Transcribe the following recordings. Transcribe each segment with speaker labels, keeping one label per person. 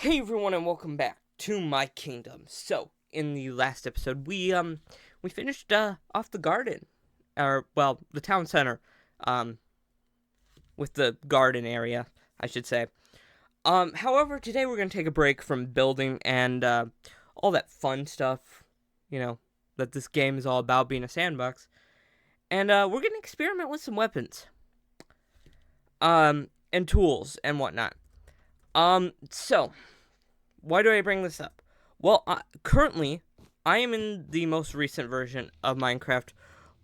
Speaker 1: Hey everyone, and welcome back to my kingdom. So, in the last episode, we finished off the garden, or well, the town center, um, with the garden area, I should say. However, today we're gonna take a break from building and all that fun stuff, you know, that this game is all about, being a sandbox, and we're gonna experiment with some weapons, and tools and whatnot. So why do I bring this up? Well, currently, I am in the most recent version of Minecraft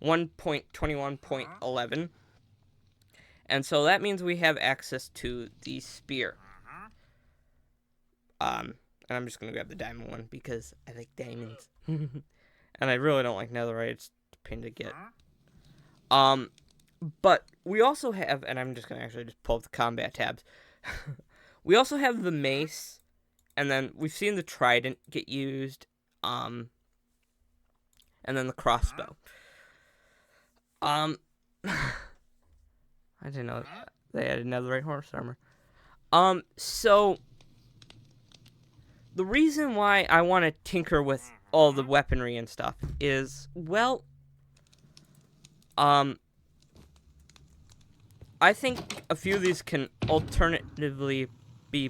Speaker 1: 1.21.11, and so that means we have access to the spear. And I'm just gonna grab the diamond one because I like diamonds, and I really don't like netherite. It's a pain to get. But we also have, and I'm just gonna actually just pull up the combat tabs. We also have the mace. And then we've seen the trident get used, and then the crossbow. I didn't know they had another right horse armor. So the reason why I want to tinker with all the weaponry and stuff is, well, I think a few of these can alternatively be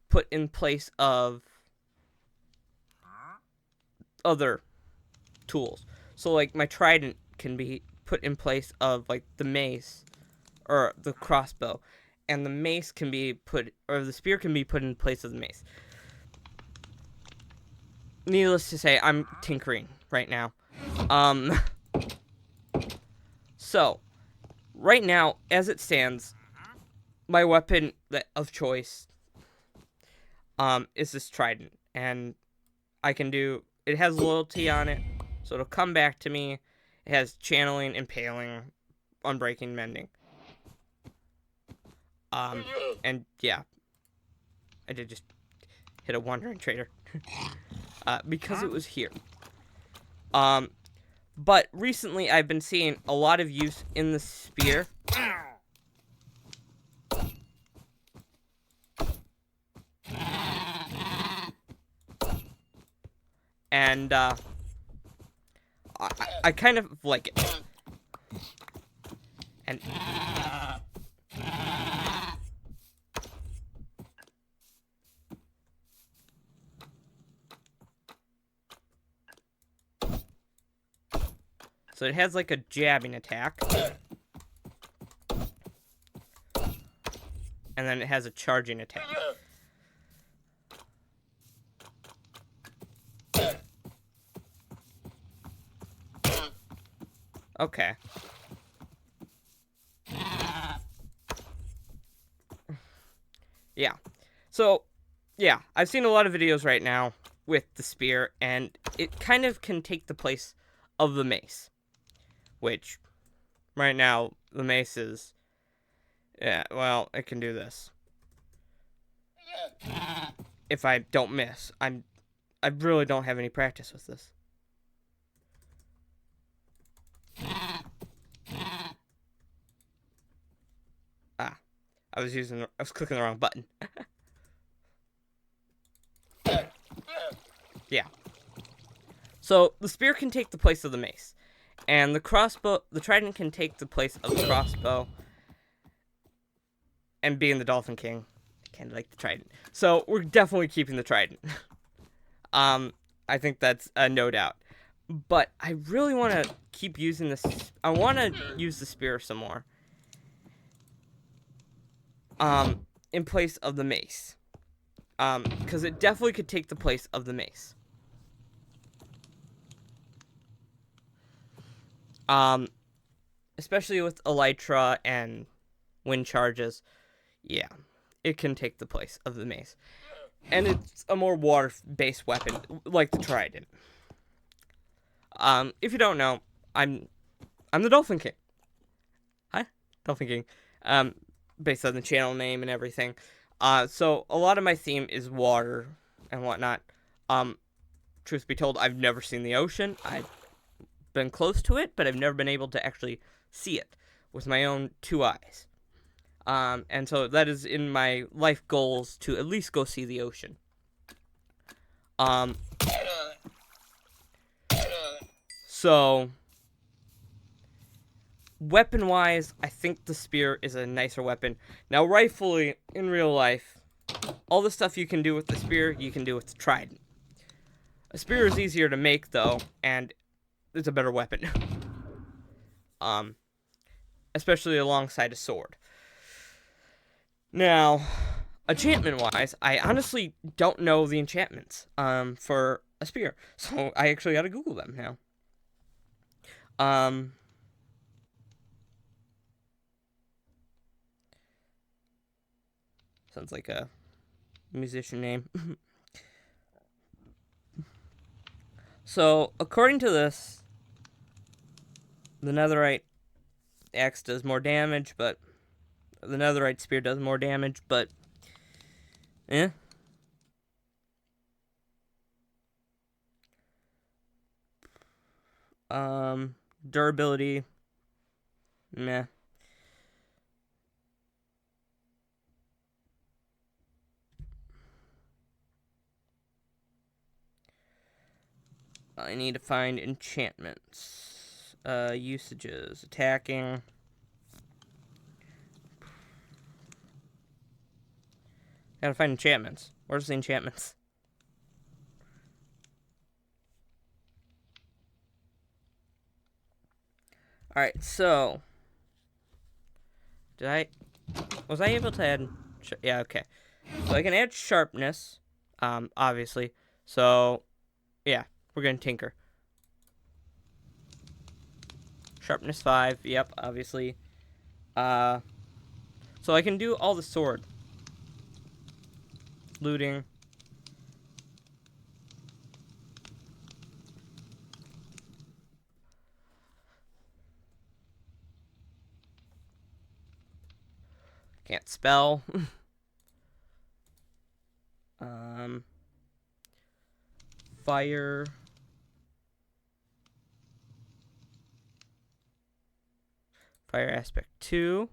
Speaker 1: put in place of other tools. So like my trident can be put in place of like the mace or the crossbow, and the mace can be put, or the spear can be put in place of the mace. Needless to say, I'm tinkering right now. So right now, as it stands, my weapon of choice is this trident, and I can do, it has loyalty on it, so it'll come back to me. It has channeling, impaling, unbreaking, mending. And yeah, I did just hit a wandering trader because it was here. But recently I've been seeing a lot of use in the spear. And I kind of like it. And so it has like a jabbing attack, and then it has a charging attack. Okay. Yeah. So, yeah, I've seen a lot of videos right now with the spear, and it kind of can take the place of the mace. Which, right now, the mace is... Yeah, well, it can do this. If I don't miss. I really don't have any practice with this. I was clicking the wrong button. Yeah. So, the spear can take the place of the mace. And the trident can take the place of the crossbow. And being the Dolphin King, I kind of like the trident. So, we're definitely keeping the trident. I think that's no doubt. But I really want to keep using this. I want to use the spear some more. In place of the mace. Because it definitely could take the place of the mace. Especially with elytra and wind charges. Yeah, it can take the place of the mace. And it's a more water-based weapon, like the trident. If you don't know, I'm the Dolphin King. Hi, Dolphin King. Based on the channel name and everything. So a lot of my theme is water and whatnot. Truth be told, I've never seen the ocean. I've been close to it, but I've never been able to actually see it with my own two eyes. And so that is in my life goals to at least go see the ocean. So weapon-wise, I think the spear is a nicer weapon. Now, rightfully, in real life, all the stuff you can do with the spear, you can do with the trident. A spear is easier to make, though, and it's a better weapon. Especially alongside a sword. Now, enchantment-wise, I honestly don't know the enchantments for a spear, so I actually gotta Google them now. Sounds like a musician name. So, according to this, the netherite axe does more damage, but the netherite spear does more damage, but durability, meh. I need to find enchantments. Usages, attacking. Gotta find enchantments. Where's the enchantments? Alright, so was I able to add, yeah, okay. So I can add sharpness, obviously. So, yeah, we're gonna tinker. Sharpness 5, yep, obviously. So I can do all the sword. Looting. Can't spell. Fire. Fire aspect 2.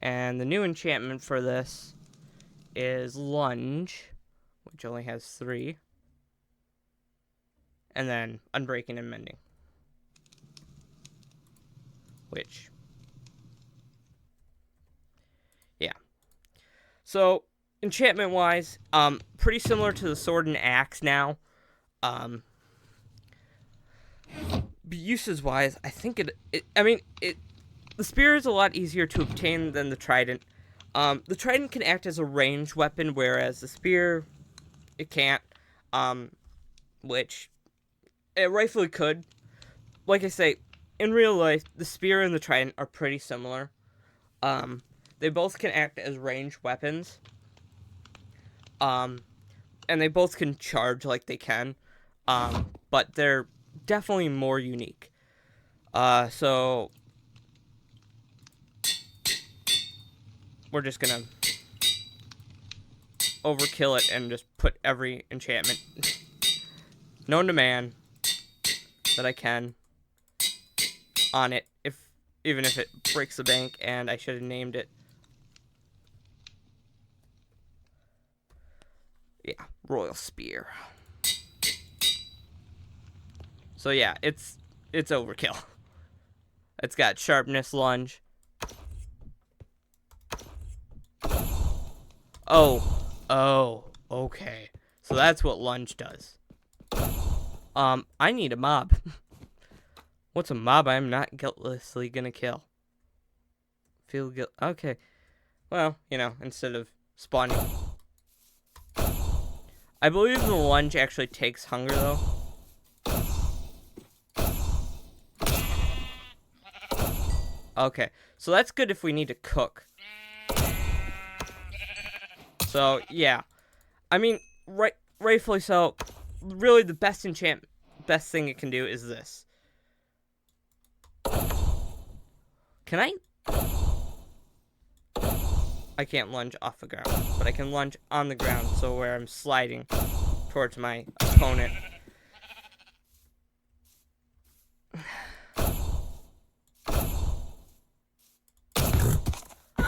Speaker 1: And the new enchantment for this is lunge, which only has 3. And then unbreaking and mending, which, yeah. So enchantment wise, pretty similar to the sword and axe now. Uses wise, I think the spear is a lot easier to obtain than the trident. The trident can act as a ranged weapon, whereas the spear, it can't. Which it rightfully could. Like I say, in real life, the spear and the trident are pretty similar. They both can act as ranged weapons. And they both can charge like they can. But they're definitely more unique. So we're just gonna overkill it and just put every enchantment known to man that I can on it, even if it breaks the bank, and I should have named it. Yeah, Royal Spear. So yeah, it's overkill. It's got sharpness, lunge. Oh, okay. So that's what lunge does. I need a mob. What's a mob I'm not guiltlessly gonna kill? Feel guilt. Okay. Well, instead of spawning. I believe the lunge actually takes hunger, though. Okay. So that's good if we need to cook. So, yeah. I mean, rightfully so. Really, the best thing it can do is this. Can I? I can't lunge off the ground, but I can lunge on the ground, so where I'm sliding towards my opponent.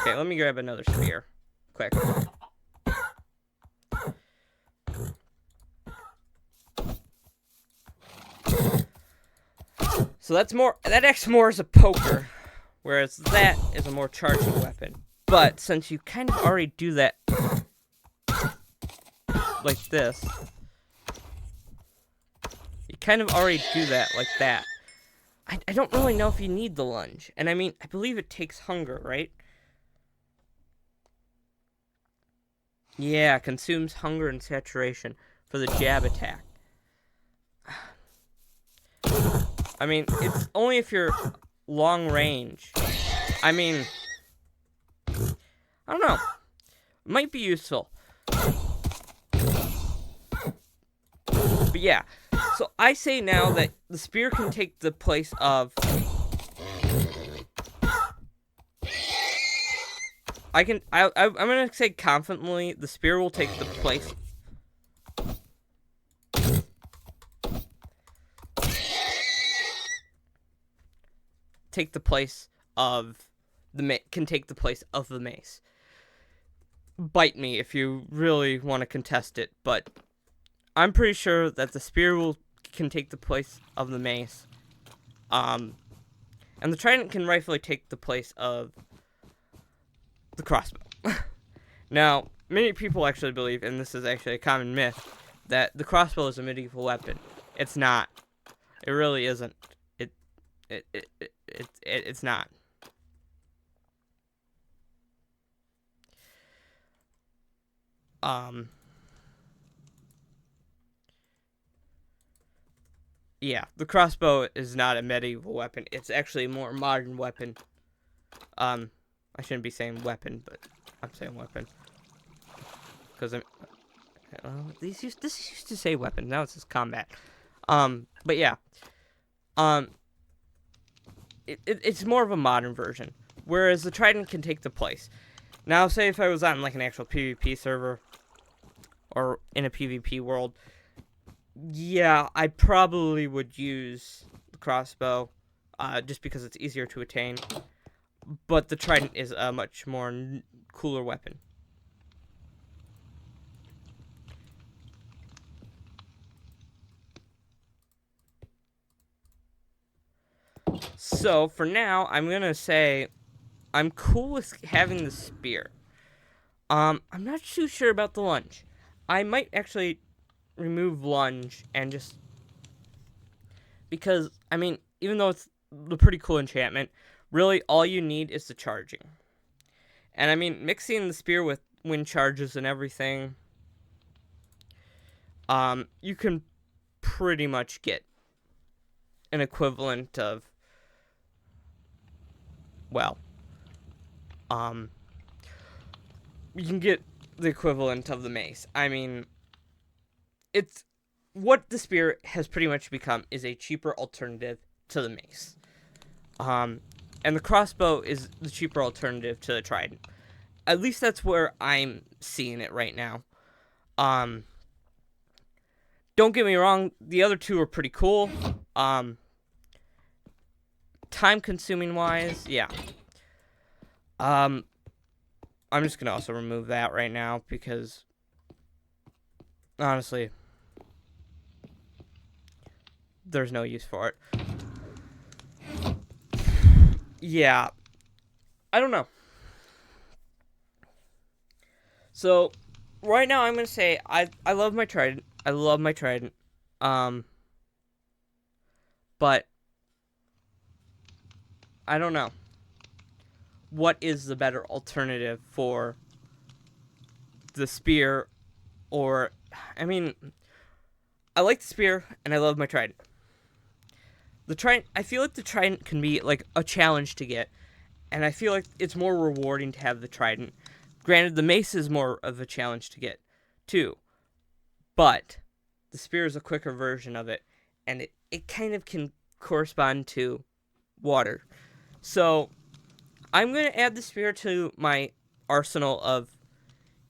Speaker 1: Okay, let me grab another spear. Quick. So that acts more as a poker, whereas that is a more charging weapon. But since you kind of already do that like this, you kind of already do that like that. I don't really know if you need the lunge. And I mean, I believe it takes hunger, right? Yeah, consumes hunger and saturation for the jab attack. I mean, it's only if you're long range. I mean, I don't know. Might be useful. But yeah. So I say now that the spear can take the place of... I'm going to say confidently, the spear will take the place... can take the place of the mace. Bite me if you really want to contest it, but I'm pretty sure that the spear can take the place of the mace. And the trident can rightfully take the place of the crossbow. Now, many people actually believe, and this is actually a common myth, that the crossbow is a medieval weapon. It's not. It really isn't. It's not. Yeah, the crossbow is not a medieval weapon. It's actually a more modern weapon. I shouldn't be saying weapon, but I'm saying weapon. Because this used to say weapon. Now it says combat. But yeah. It's more of a modern version. Whereas the trident can take the place. Now, say if I was on like an actual PvP server. Or in a PvP world. Yeah, I probably would use the crossbow. Just because it's easier to attain. But the trident is a much more cooler weapon. So, for now, I'm going to say I'm cool with having the spear. I'm not too sure about the lunge. I might actually remove lunge and just... Because, I mean, even though it's a pretty cool enchantment, really all you need is the charging. And, I mean, mixing the spear with wind charges and everything, you can pretty much get an equivalent of... Well, you can get the equivalent of the mace. I mean, it's what the spear has pretty much become is a cheaper alternative to the mace. And the crossbow is the cheaper alternative to the trident. At least that's where I'm seeing it right now. Don't get me wrong, the other two are pretty cool. Time consuming wise, yeah. I'm just gonna also remove that right now because honestly there's no use for it. Yeah. I don't know. So right now I'm gonna say I love my trident. I love my trident. But I don't know. What is the better alternative for the spear? Or, I mean, I like the spear and I love my trident. The trident, I feel like the trident can be like a challenge to get, and I feel like it's more rewarding to have the trident. Granted, the mace is more of a challenge to get too, but the spear is a quicker version of it, and it kind of can correspond to water. So I'm going to add the spear to my arsenal of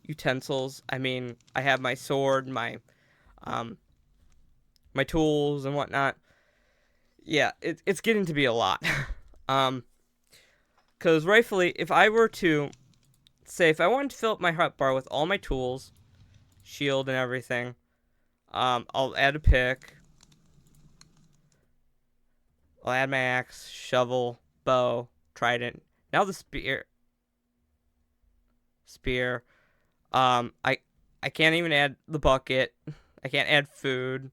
Speaker 1: utensils. I mean, I have my sword, my tools and whatnot. Yeah, it's getting to be a lot. Because rightfully, if I were to say if I wanted to fill up my hotbar with all my tools, shield and everything, I'll add a pick. I'll add my axe, shovel, bow, trident. Now the spear. I can't even add the bucket. I can't add food.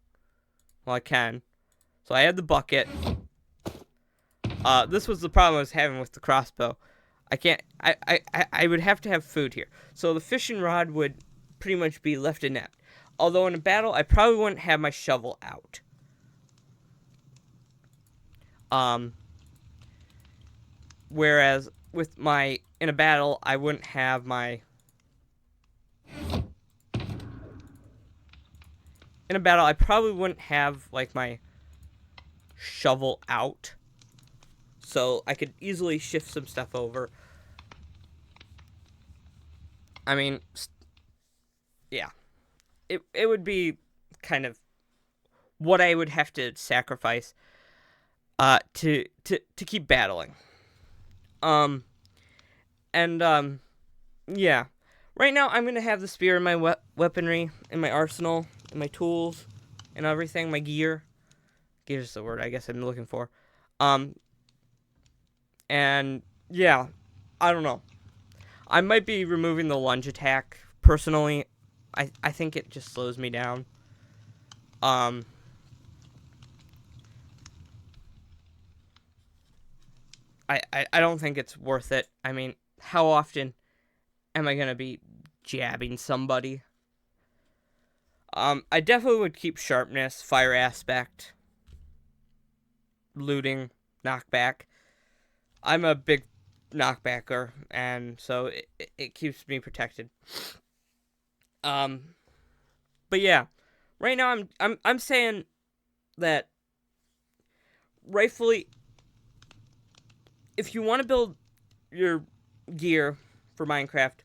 Speaker 1: Well, I can. So I add the bucket. This was the problem I was having with the crossbow. I can't. I would have to have food here. So the fishing rod would pretty much be left inept. Although in a battle, I probably wouldn't have my shovel out. Whereas with in a battle, I wouldn't have my. In a battle, I probably wouldn't have like my shovel out. So I could easily shift some stuff over. I mean, yeah. It would be kind of what I would have to sacrifice to keep battling. Yeah. Right now I'm going to have the spear in my weaponry, in my arsenal, in my tools, and everything, my gear. Gear is the word I guess I'm looking for. And yeah, I don't know. I might be removing the lunge attack. Personally, I think it just slows me down. I don't think it's worth it. I mean, how often am I gonna be jabbing somebody? I definitely would keep sharpness, fire aspect, looting, knockback. I'm a big knockbacker, and so it keeps me protected. But yeah, right now I'm saying that rightfully, if you want to build your gear for Minecraft,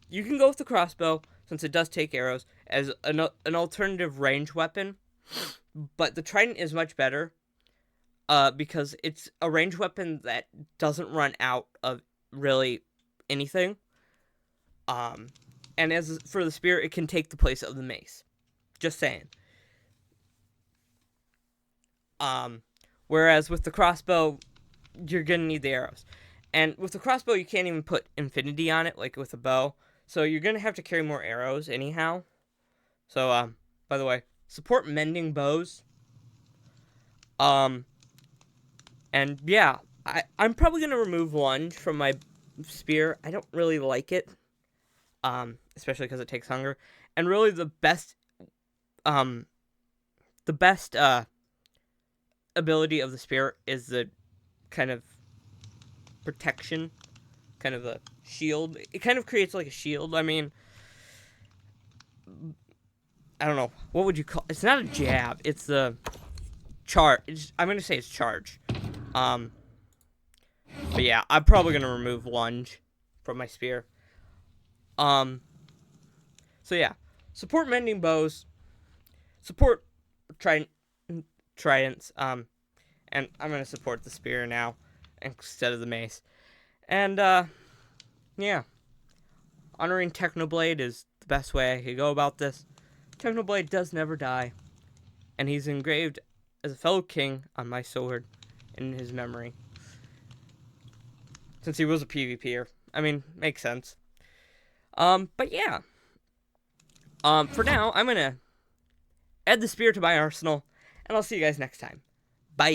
Speaker 1: you can go with the crossbow since it does take arrows as an alternative range weapon. But the trident is much better. Because it's a range weapon that doesn't run out of really anything. And as for the spear, it can take the place of the mace. Just saying. Whereas with the crossbow, you're gonna need the arrows. And with the crossbow, you can't even put infinity on it like with a bow. So you're gonna have to carry more arrows anyhow. So, by the way, support mending bows. And yeah, I'm probably going to remove lunge from my spear. I don't really like it. Especially because it takes hunger. And really the best ability of the spear is the kind of protection, kind of a shield. It kind of creates like a shield. I mean, I don't know. What would you call it? It's not a jab. It's the charge. I'm going to say it's charge. But yeah, I'm probably gonna remove lunge from my spear. So yeah, support mending bows, support tridents, and I'm gonna support the spear now instead of the mace. And yeah, honoring Technoblade is the best way I could go about this. Technoblade does never die, and he's engraved as a fellow king on my sword in his memory. Since he was a PvPer. I mean, makes sense. But yeah. For now, I'm gonna add the spear to my arsenal, and I'll see you guys next time. Bye.